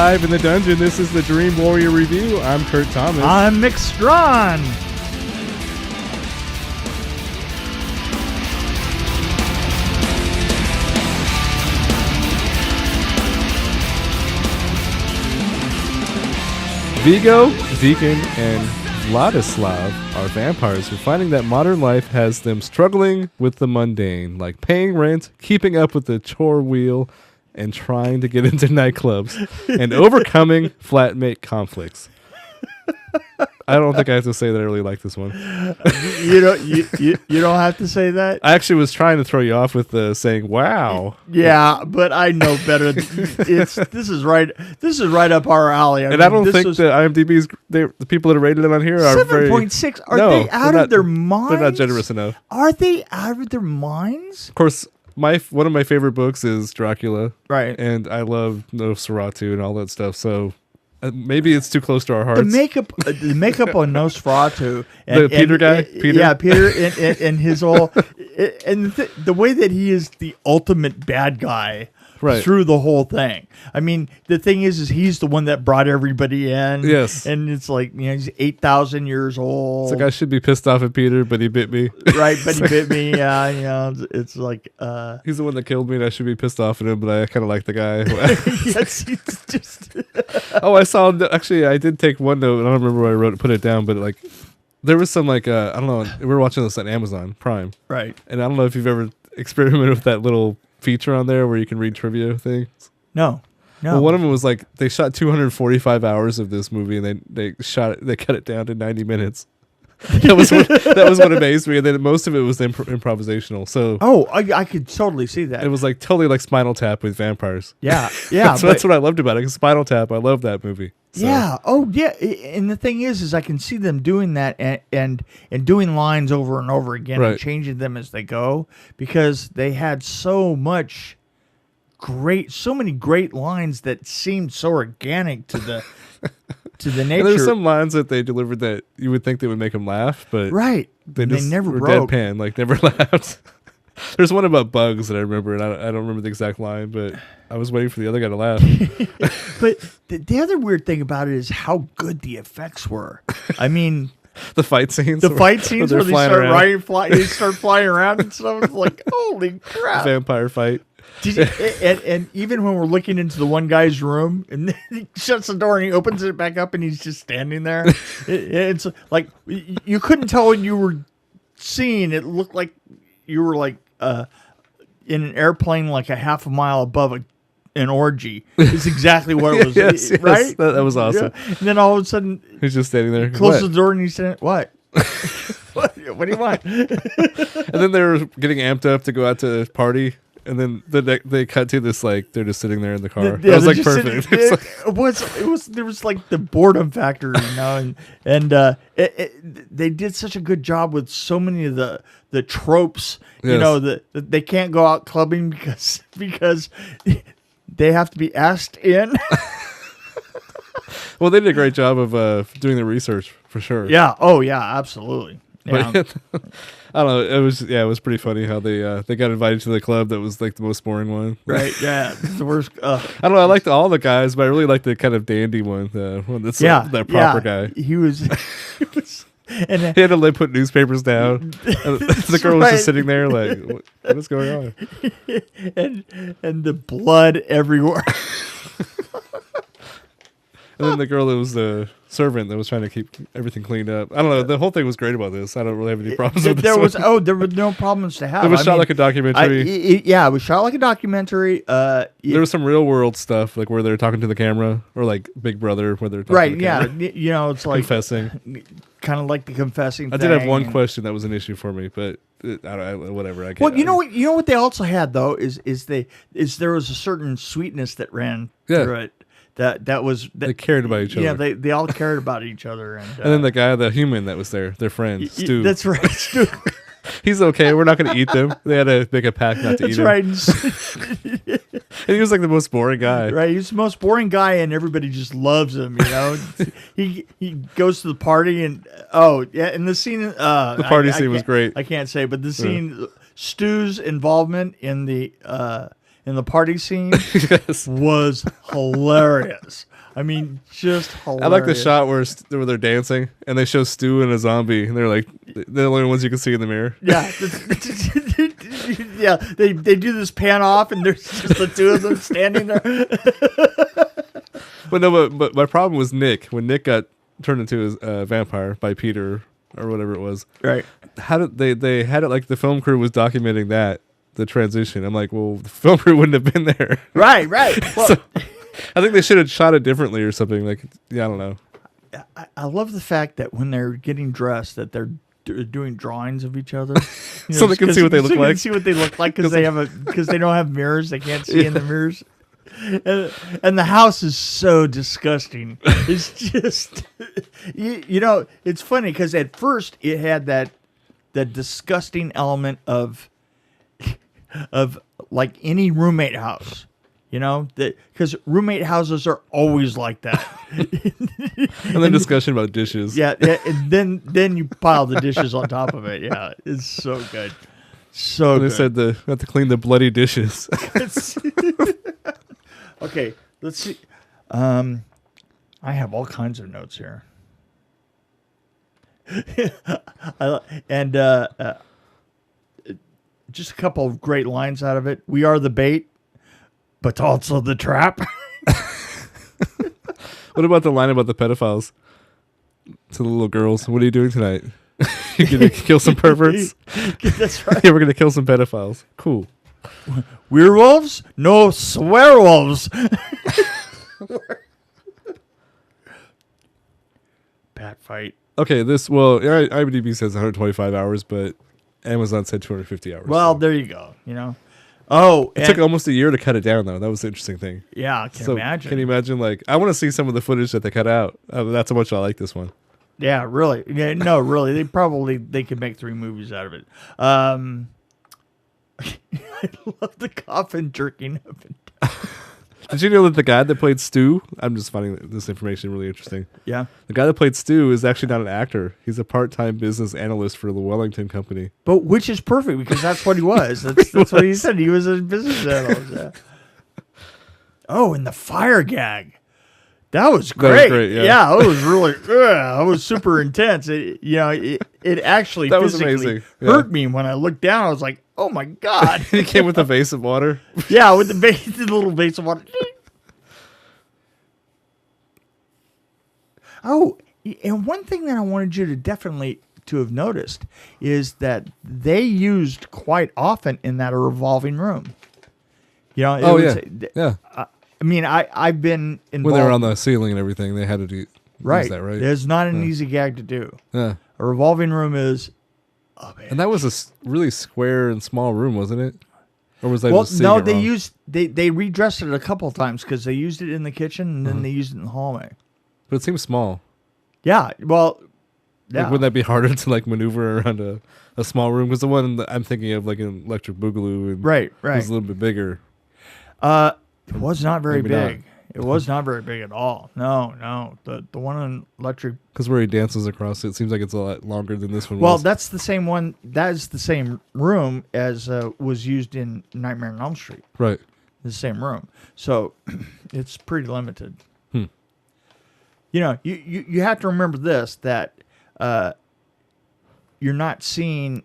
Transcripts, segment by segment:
live in the dungeon. This is the Dream Warrior Review. I'm Kurt Thomas. I'm Mick Strawn. Vigo, Deacon, and Vladislav are vampires who are finding that modern life has them struggling with the mundane, like paying rent, keeping up with the chore wheel, and trying to get into nightclubs, and overcoming flatmate conflicts. I don't think I have to say that I really like this one. You don't have to say that. I actually was trying to throw you off with saying "wow." Yeah, but I know better. This is right up our alley. I don't think that IMDb's the people that are rated on here are 7.6. Are they out of their minds? They're not generous enough. Are they out of their minds? Of course, one of my favorite books is Dracula, right? And I love Nosferatu and all that stuff. So maybe it's too close to our hearts. The makeup on Nosferatu, Peter guy, Peter, yeah, Peter, and his whole, and the way that he is the ultimate bad guy. Right. Through the whole thing. I mean, the thing is he's the one that brought everybody in. Yes. And it's like, he's 8,000 years old. It's like I should be pissed off at Peter, but he bit me. Right, but he bit me. Yeah, it's like... he's the one that killed me, and I should be pissed off at him, but I kind of like the guy. Yes, he's just... Oh, I saw... Actually, I did take one note, and I don't remember where I put it down, but like... There was some like... I don't know, we were watching this on Amazon Prime. Right. And I don't know if you've ever experimented with that little feature on there where you can read trivia things. No. Well, one of them was like they shot 245 hours of this movie and they cut it down to 90 minutes. That was what amazed me, and then most of it was improvisational. So I could totally see that. It was like totally like Spinal Tap with vampires. Yeah. That's what I loved about it. 'Cause Spinal Tap, I love that movie. So. Yeah. Oh, yeah. And the thing is I can see them doing that and doing lines over and over again, right, and changing them as they go, because they had so many great lines that seemed so organic to the nature. And there's some lines that they delivered that you would think they would make them laugh, but right, they never were broke. Deadpan, like never laughed. There's one about bugs that I remember, and I don't remember the exact line, but I was waiting for the other guy to laugh. But the other weird thing about it is how good the effects were. I mean, the fight scenes. Where they start flying around and stuff. It's like, holy crap! Vampire fight. And even when we're looking into the one guy's room, and then he shuts the door and he opens it back up, and he's just standing there. It's like you couldn't tell when you were seeing. It looked like you were like in an airplane, like a half a mile above an orgy. Is exactly what it was. Yes, right? That was awesome. Yeah. And then all of a sudden, he's just standing there. Closes the door and he's saying, "What? What do you want?" And then they were getting amped up to go out to party. And then they cut to this, like, they're just sitting there in the car. It was like perfect. There was like the boredom factor, and they did such a good job with so many of the tropes, yes, that they can't go out clubbing because they have to be asked in. Well, they did a great job of doing the research for sure. Yeah. Oh, yeah. Absolutely. Yeah. But, I don't know. It was pretty funny how they got invited to the club that was like the most boring one. Right? Yeah, the worst. I don't know. I liked all the guys, but I really liked the kind of dandy one. The one that's that proper guy. He was. And he had to put newspapers down. The girl was just sitting there like, what is going on? and the blood everywhere. And then the girl that was the servant that was trying to keep everything cleaned up. I don't know. The whole thing was great about this. I don't really have any problems with this one. There were no problems to have. It was shot like a documentary. It was shot like a documentary. There was some real world stuff, like where they're talking to the camera, or like Big Brother, where they're talking to the camera. It's like confessing. Kind of like the confessing I thing. did have one question that was an issue for me, but whatever. I can't. Well, you know what they also had though is there was a certain sweetness that ran through it. They cared about each other. Yeah, they all cared about each other, and then the human that was there, their friend Stu. That's right, Stu. He's okay. We're not going to eat them. They had to make a pact not to eat him. That's right. And he was like the most boring guy. Right, he's the most boring guy, and everybody just loves him. He goes to the party, and and the scene. The party scene was great. I can't say, but the scene, Stu's involvement in the party scene was hilarious. I mean, just hilarious. I like the shot where they're dancing and they show Stu and a zombie, and they're like the only ones you can see in the mirror. Yeah, yeah. They do this pan off, and there's just the two of them standing there. But my problem was Nick. When Nick got turned into a vampire by Peter or whatever it was. Right. How did they had it like the film crew was documenting the transition? I'm like, well, the film crew wouldn't have been there. Right. Well, So, I think they should have shot it differently or something. Like, yeah, I don't know. I love the fact that when they're getting dressed, that they're doing drawings of each other, So they can see what they look so like. Can see what they look like because they don't have mirrors. They can't see in the mirrors. And the house is so disgusting. It's just, you know, it's funny because at first it had that disgusting element of like any roommate house, you know, that because roommate houses are always like that. And then discussion about dishes. Yeah, and then you pile the dishes on top of it. Yeah, it's so good. So And they good. said we have to clean the bloody dishes. Okay, let's see. I have all kinds of notes here. Just a couple of great lines out of it. We are the bait, but also the trap. What about the line about the pedophiles to the little girls? What are you doing tonight? You're gonna kill some perverts? That's right. Yeah, we're gonna kill some pedophiles. Cool. Werewolves? No, swearwolves. Bat fight. Okay, IMDb says 125 hours, but Amazon said 250 hours. Well, so. there you go. You know. Oh, It took almost a year to cut it down, though. That was the interesting thing. yeah, I can imagine. Can you imagine? Like, I want to see some of the footage that they cut out. That's how much I like this one. Yeah, really. Yeah, no, really. They could make 3 movies out of it. I love the coffin jerking up and down. Did you know that the guy that played Stu? I'm just finding this information really interesting. Yeah, The guy that played Stu is actually not an actor. He's a part-time business analyst for the Wellington Company. but which is perfect because that's what he was. That's what he said. He was a business analyst. Yeah. Oh, and the fire gag. That was great. Yeah. It was really. It was super intense. It actually That was physically amazing. Yeah. hurt me when I looked down. I was like, oh my god. He came with a vase of water. Yeah, with the little vase of water. Oh, and one thing that I wanted you to definitely to have noticed is that they used quite often in that revolving room. You know, Oh, yeah. Yeah. I mean, I've been involved. When they were on the ceiling and everything, they had to use that, right? It's not an easy gag to do. Yeah. A revolving room is. Oh man. And that was a really square and small room, wasn't it? Or was I Well, just seeing no, it they wrong? used they redressed it a couple of times because they used it in the kitchen and then they used it in the hallway. But it seems small. Yeah, well, yeah. Like, wouldn't that be harder to like maneuver around a small room? Because the one that I'm thinking of, like an Electric Boogaloo, and Right. was a little bit bigger. It was not very Maybe not. big. It was not very big at all. No. The one on Electric. Because where he dances across it seems like it's a lot longer than this one Well, was. that's the same one. That is the same room as was used in Nightmare on Elm Street. Right. The same room. So it's pretty limited. Hmm. You know, you have to remember this, that you're not seeing.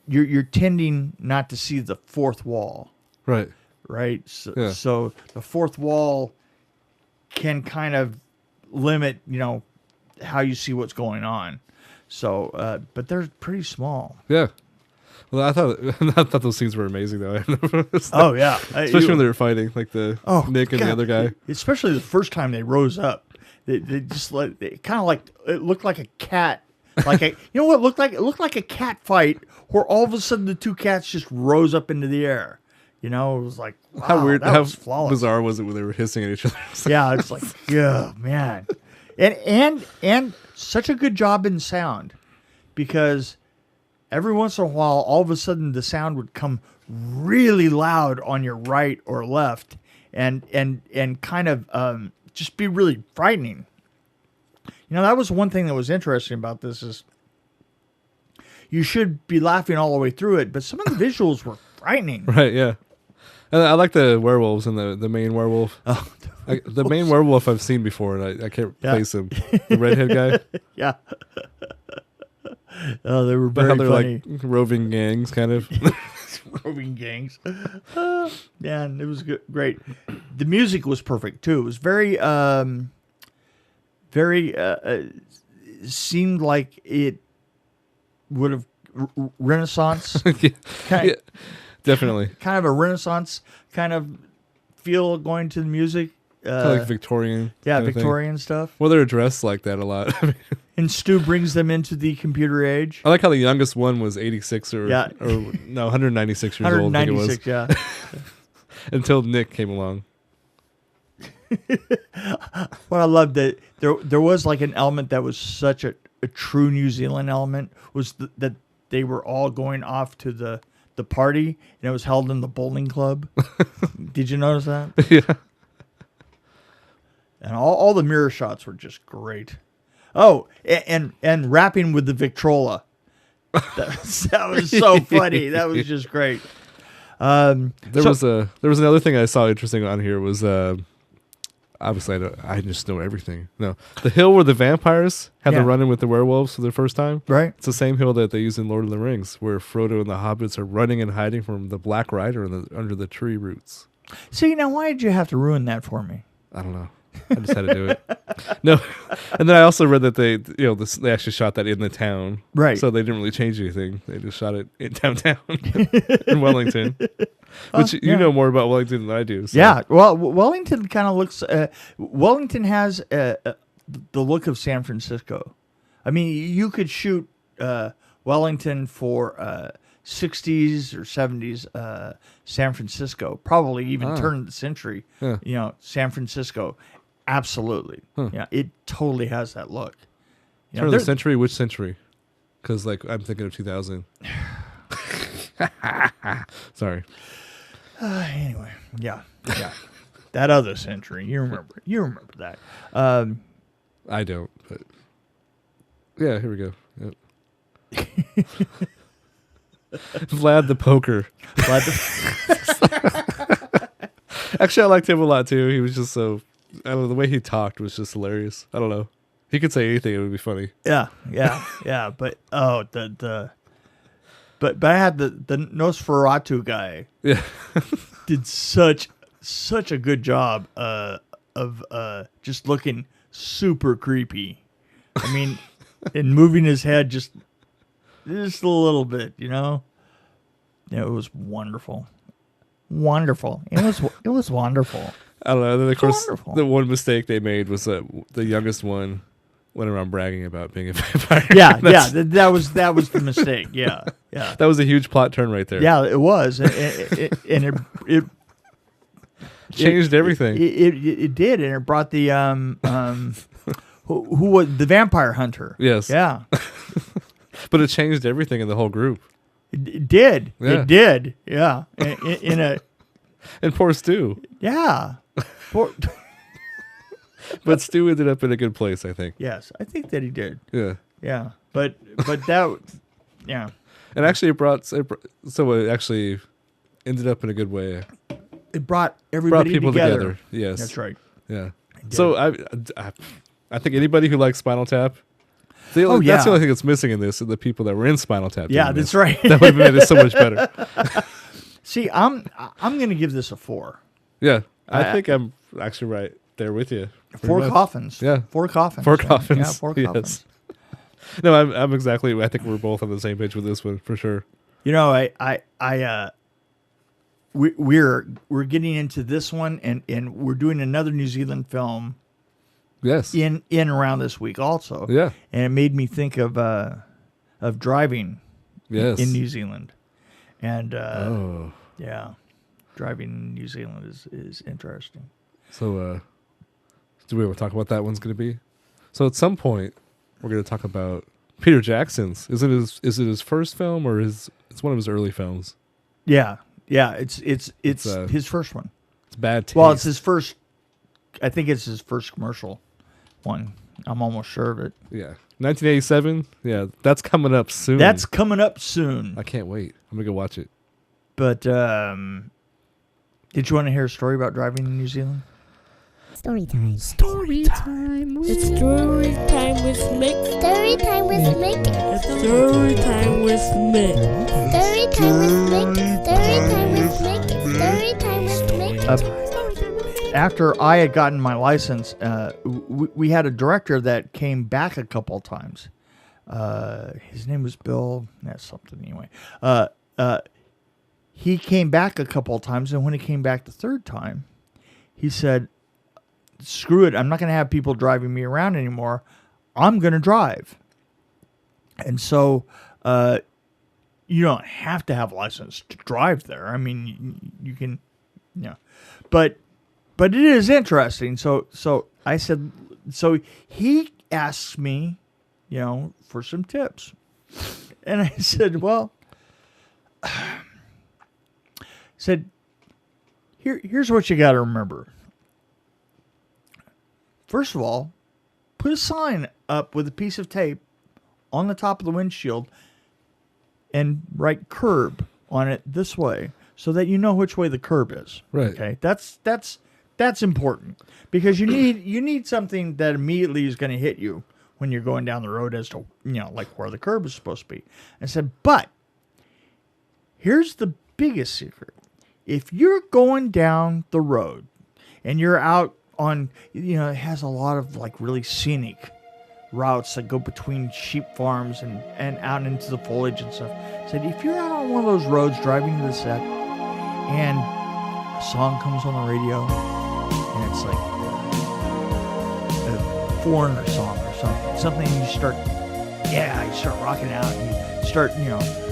You're tending not to see the fourth wall. Right. Right? So, Yeah. so the fourth wall can kind of limit, how you see what's going on. So, but they're pretty small. Yeah. Well, I thought those scenes were amazing though. Oh yeah, Especially when they were fighting, like Nick and God. the other guy. Especially the first time they rose up, they just it kind of like it looked like a cat. Like what it looked like? It looked like a cat fight where all of a sudden the two cats just rose up into the air. It was like, wow, How weird, that how was flawless. bizarre was it when they were hissing at each other? It's like, Yeah, it's like, yeah, man, and such a good job in sound, because every once in a while, all of a sudden, the sound would come really loud on your right or left, and kind of just be really frightening. That was one thing that was interesting about this is you should be laughing all the way through it, but some of the visuals were frightening. Right, yeah. And I like the werewolves and the main werewolf. Oh, The main werewolf I've seen before, and I can't Yeah. place him. The redhead guy. yeah. Oh, they were But very how they're funny. like roving gangs, kind of. Roving gangs. Yeah, and it was great. The music was perfect too. It was very, seemed like it would have Renaissance, yeah. kind, Yeah, definitely. kind of a Renaissance kind of feel going to the music. Kind of like Victorian. Yeah, kind of thing. Victorian stuff. Well, they're dressed like that a lot. And Stu brings them into the computer age. I like how the youngest one was 86 or 196 years old. I think it was. 196, yeah. Until Nick came along. What I loved that there was like an element that was such a true New Zealand element was that they were all going off to the party, and it was held in the bowling club. Did you notice that? Yeah. And all the mirror shots were just great. Oh, and rapping with the Victrola. That was so funny. That was just great. There was another thing I saw interesting on here was obviously I just know everything. No, the hill where the vampires have to run in with the werewolves for the first time. Right. It's the same hill that they use in Lord of the Rings, where Frodo and the hobbits are running and hiding from the Black Rider under the tree roots. See, now why did you have to ruin that for me? I don't know. I just had to do it. No, and then I also read that they they actually shot that in the town, Right. So they didn't really change anything. They just shot it in downtown in Wellington, which you know more about Wellington than I do. So. Yeah, well, Wellington kind of looks. Wellington has the look of San Francisco. I mean, you could shoot Wellington for 60s or 70s San Francisco, probably even turn of the century. Yeah. You know, San Francisco, absolutely. Yeah, it totally has that look. You know, Turn of the century? Which century? Because I'm thinking of 2000. Sorry. Anyway, yeah. That other century, you remember that. I don't, but yeah, here we go. Yep. Vlad the Poker. Actually, I liked him a lot too. He was just so, I don't know, the way he talked was just hilarious. I don't know. He could say anything; it would be funny. Yeah. But but I had the Nosferatu guy. Yeah, Did such a good job of just looking super creepy. I mean, and moving his head just a little bit, you know. Yeah, it was wonderful. It was wonderful. I don't know. And then of course, wonderful. the one mistake they made was that the youngest one went around bragging about being a vampire. Yeah, that was the mistake. Yeah. That was a huge plot turn right there. Yeah, it was, and it changed everything. It did, and it brought the who was the vampire hunter? Yes. Yeah. But it changed everything in the whole group. It did. Yeah. It did. Yeah. In a And poor Stu. yeah. But Stu ended up in a good place, I think. Yes, I think that he did. Yeah. Yeah. But that yeah. And actually it actually ended up in a good way. It brought everybody people together. Yes. That's right. Yeah. So I think anybody who likes Spinal Tap, that's the only thing that's missing in this are the people that were in Spinal Tap. Yeah, that's right. That would have made it so much better. See, I'm going to give this a 4. Yeah. I think I'm actually right there with you. 4 coffins. Yeah. 4 coffins. 4 coffins. Yeah, 4 coffins. Yes. No, I'm exactly. I think we're both on the same page with this one for sure. You know, we're getting into this one, and we're doing another New Zealand film. Yes. In around this week also. Yeah. And it made me think of driving. Yes. In New Zealand, and oh. Yeah, driving in New Zealand is interesting. So, do we want to talk about what that one's going to be? So, at some point, we're going to talk about Peter Jackson's. Is it his first film, or it's one of his early films? Yeah. It's his first one. It's Bad Taste. Well, it's his first. I think it's his first commercial one. I'm almost sure of it. Yeah, 1987. Yeah, that's coming up soon. That's coming up soon. I can't wait. I'm gonna go watch it. But Did you want to hear a story about driving in New Zealand? Story time. Story time with It's story time with Mick. Story time with Mick. Story time with Mick. Story time with Mick. Story time with Mick. Story time with Mick. After I had gotten my license, we had a director that came back a couple of times. His name was Bill. That's something anyway. He came back a couple of times, and when he came back the third time, he said, screw it, I'm not going to have people driving me around anymore. I'm going to drive. And so you don't have to have a license to drive there. I mean, you can, but it is interesting. So I said, so he asked me, for some tips. And I said, well, here's what you got to remember. First of all, put a sign up with a piece of tape on the top of the windshield and write curb on it this way so that you know which way the curb is. Right. Okay. That's important because you need something that immediately is going to hit you when you're going down the road as to, like where the curb is supposed to be. I said, but here's the biggest secret. If you're going down the road and you're out on, it has a lot of like really scenic routes that go between sheep farms and out into the foliage and stuff. Said, if you're out on one of those roads driving to the set and a song comes on the radio and it's like a foreigner song or something you start rocking out and you start,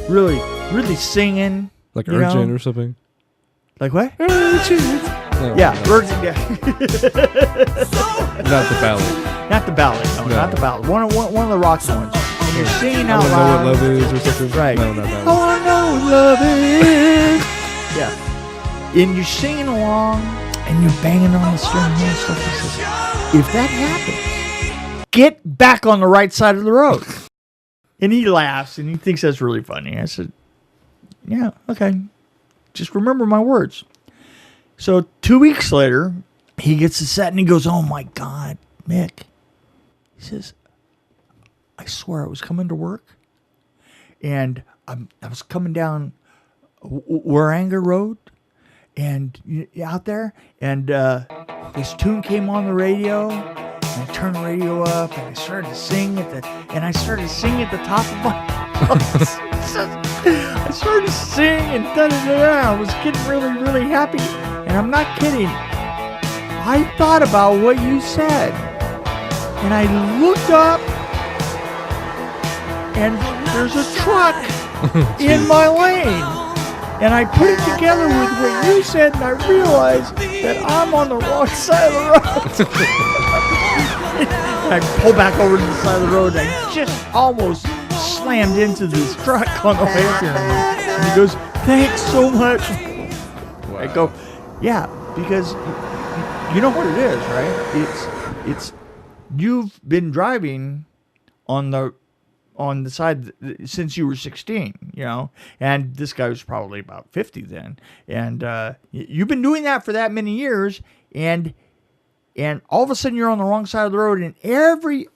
really singing. Like Urgent or something? Like what? Urgent. No, Yeah, no. Virgin. Yeah. Not the ballad. Not the ballad. No, not the ballad. One of the rocky ones. And you're singing I out don't know loud. what love is or something. Right. No, not that I one. wanna know what love is. Yeah. And you're singing along and you're banging on the steering wheel and stuff like this. If that happens, get back on the right side of the road. And he laughs and he thinks that's really funny. I said, yeah, okay. Just remember my words. So 2 weeks later, he gets the set and he goes, oh my God, Mick. He says, I swear I was coming to work and I was coming down Waranga Road and out there and this tune came on the radio and I turned the radio up and I started to sing at the top of my I started to sing and da-da-da-da. I was getting really, really happy. And I'm not kidding. I thought about what you said. And I looked up and there's a truck in my lane. And I put it together with what you said and I realized that I'm on the wrong side of the road. I pulled back over to the side of the road and I just almost slammed into this truck on the way up here. And he goes, thanks so much. Wow. I go, yeah, because you know what it is, right? It's you've been driving on the side since you were 16, and this guy was probably about 50 then. And you've been doing that for that many years, and all of a sudden you're on the wrong side of the road, and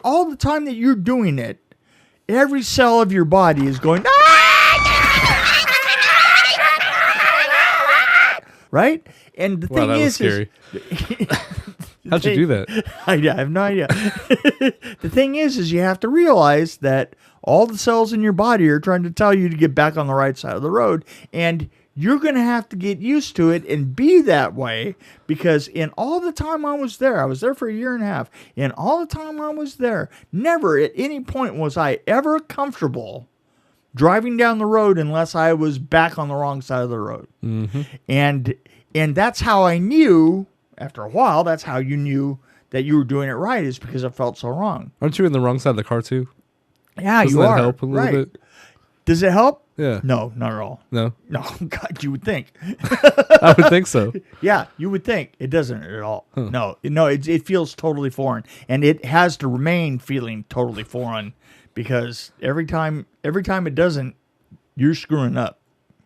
all the time that you're doing it, every cell of your body is going, right? And the thing Wow, that was is, scary. How'd you do that? I have no idea. The thing is you have to realize that all the cells in your body are trying to tell you to get back on the right side of the road, and you're going to have to get used to it and be that way, because in all the time I was there for a year and a half, and all the time I was there, never at any point was I ever comfortable driving down the road unless I was back on the wrong side of the road. Mm-hmm. And that's how I knew, after a while, that's how you knew that you were doing it right, is because it felt so wrong. Aren't you in the wrong side of the car too? Yeah, Doesn't you that are. help a little bit? Does it help? Yeah. No, not at all. No? No, God, you would think. I would think so. Yeah, you would think. It doesn't at all. Huh. No, it feels totally foreign. And it has to remain feeling totally foreign, because every time it doesn't, you're screwing up.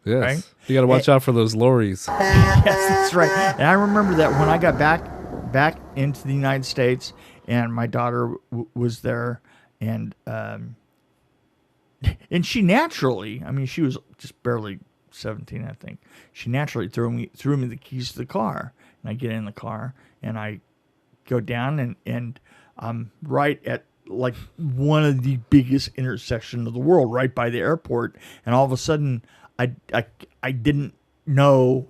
Yes. Right? You got to watch out for those lorries. Yes, that's right. And I remember that when I got back into the United States, and my daughter was there, and she naturally, I mean, she was just barely 17, I think. She naturally threw me the keys to the car, and I get in the car, and I go down, and I'm right at like one of the biggest intersections of the world, right by the airport, and all of a sudden, I didn't know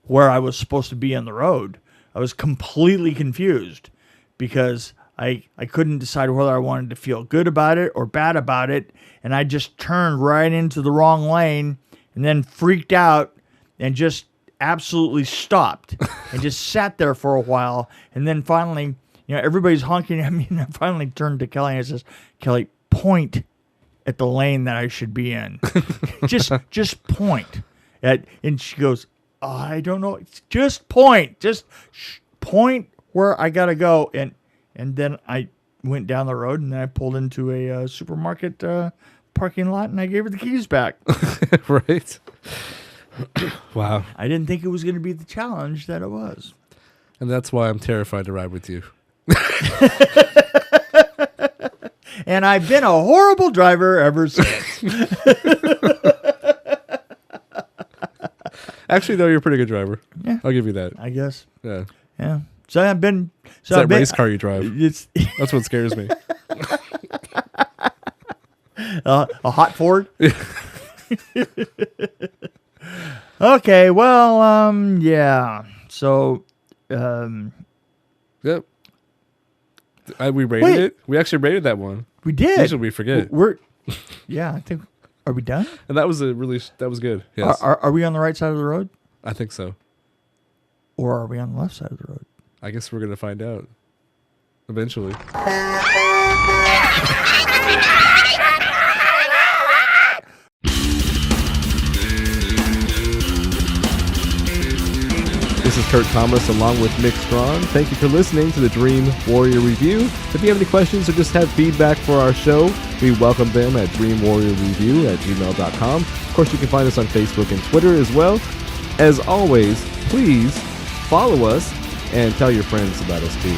where I was supposed to be on the road. I was completely confused because I couldn't decide whether I wanted to feel good about it or bad about it, and I just turned right into the wrong lane and then freaked out and just absolutely stopped and just sat there for a while, and then finally, everybody's honking at me, and I finally turned to Kelly and I says, "Kelly, point at the lane that I should be in. just point." And she goes, "I don't know. Just point. Just point where I gotta go." And then I went down the road, and then I pulled into a supermarket parking lot, and I gave her the keys back. Right. Wow. I didn't think it was going to be the challenge that it was. And that's why I'm terrified to ride with you. And I've been a horrible driver ever since. Actually, though, you're a pretty good driver. Yeah. I'll give you that. I guess. Yeah. Yeah. So I've been. It's that race car you drive. It's That's what scares me. a hot Ford. Okay. Well. Yeah. So. Yep. We rated it. We actually rated that one. We did. Usually we forget. Yeah. I think. Are we done? And that was good. Yes. Are we on the right side of the road, I think so. or are we on the left side of the road? I guess we're going to find out eventually. This is Kurt Thomas along with Nick Strawn. Thank you for listening to the Dream Warrior Review. If you have any questions or just have feedback for our show, we welcome them at dreamwarriorreview@gmail.com. Of course, you can find us on Facebook and Twitter as well. As always, please follow us and tell your friends about us too.